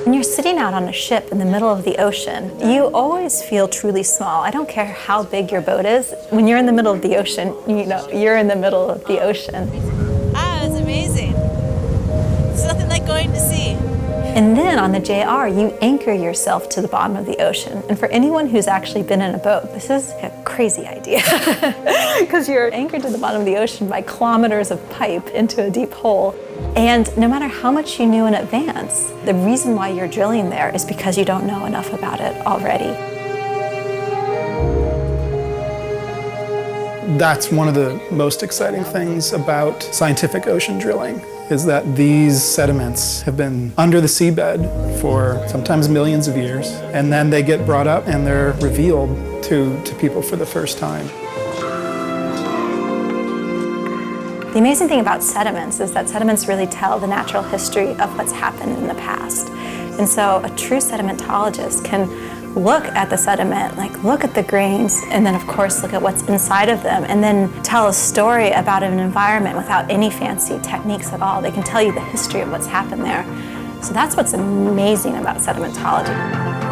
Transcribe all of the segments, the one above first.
When you're sitting out on a ship in the middle of the ocean, you always feel truly small. I don't care how big your boat is. When you're in the middle of the ocean, you know, you're in the middle of the ocean. Ah, it's amazing. It's nothing like going to sea. And then on the JR, you anchor yourself to the bottom of the ocean. And for anyone who's actually been in a boat, this is a crazy idea. Because you're anchored to the bottom of the ocean by kilometers of pipe into a deep hole. And no matter how much you knew in advance, the reason why you're drilling there is because you don't know enough about it already. That's one of the most exciting things about scientific ocean drilling, is that these sediments have been under the seabed for sometimes millions of years, and then they get brought up and they're revealed to people for the first time. The amazing thing about sediments is that sediments really tell the natural history of what's happened in the past. And so a true sedimentologist can look at the sediment, like look at the grains, and then of course look at what's inside of them, and then tell a story about an environment without any fancy techniques at all. They can tell you the history of what's happened there. So that's what's amazing about sedimentology.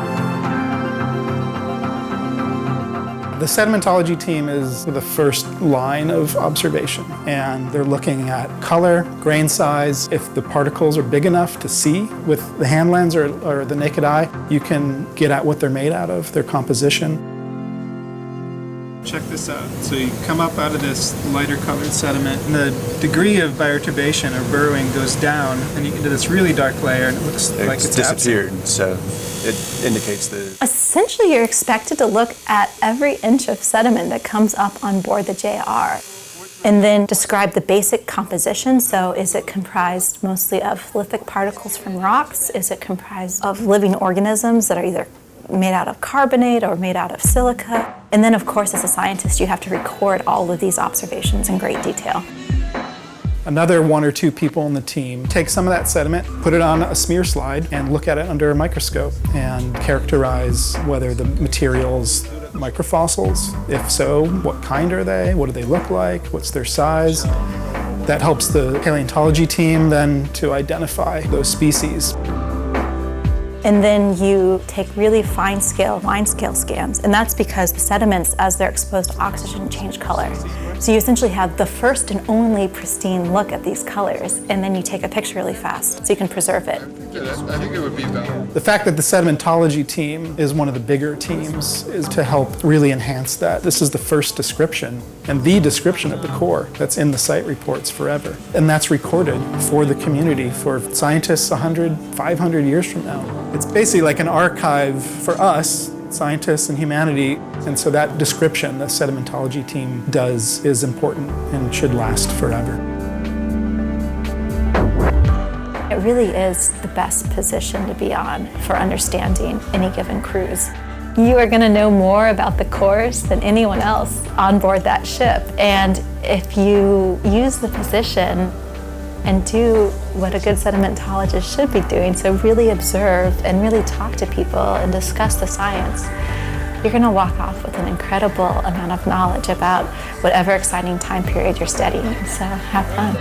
The sedimentology team is the first line of observation, and they're looking at color, grain size. If the particles are big enough to see with the hand lens or the naked eye, you can get at what they're made out of, their composition. Check this out. So you come up out of this lighter colored sediment, and the degree of bioturbation or burrowing goes down, and you get to this really dark layer, and it looks like it's disappeared. absent. So it indicates the... Essentially, you're expected to look at every inch of sediment that comes up on board the JR and then describe the basic composition. So is it comprised mostly of lithic particles from rocks? Is it comprised of living organisms that are either made out of carbonate or made out of silica? And then, of course, as a scientist, you have to record all of these observations in great detail. Another one or two people in the team take some of that sediment, put it on a smear slide, and look at it under a microscope and characterize whether the material's microfossils. If so, what kind are they? What do they look like? What's their size? That helps the paleontology team then to identify those species. And then you take really fine scale, line scale scans. And that's because the sediments, as they're exposed to oxygen, change color. So you essentially have the first and only pristine look at these colors, and then you take a picture really fast so you can preserve it. I think it would be valuable. The fact that the sedimentology team is one of the bigger teams is to help really enhance that. This is the first description and the description of the core that's in the site reports forever. And that's recorded for the community, for scientists 100, 500 years from now. It's basically like an archive for us, scientists and humanity, and so that description the sedimentology team does is important and should last forever. It really is the best position to be on for understanding any given cruise. You are going to know more about the cores than anyone else on board that ship, and if you use the position and do what a good sedimentologist should be doing, so really observe and really talk to people and discuss the science, you're going to walk off with an incredible amount of knowledge about whatever exciting time period you're studying. So have fun.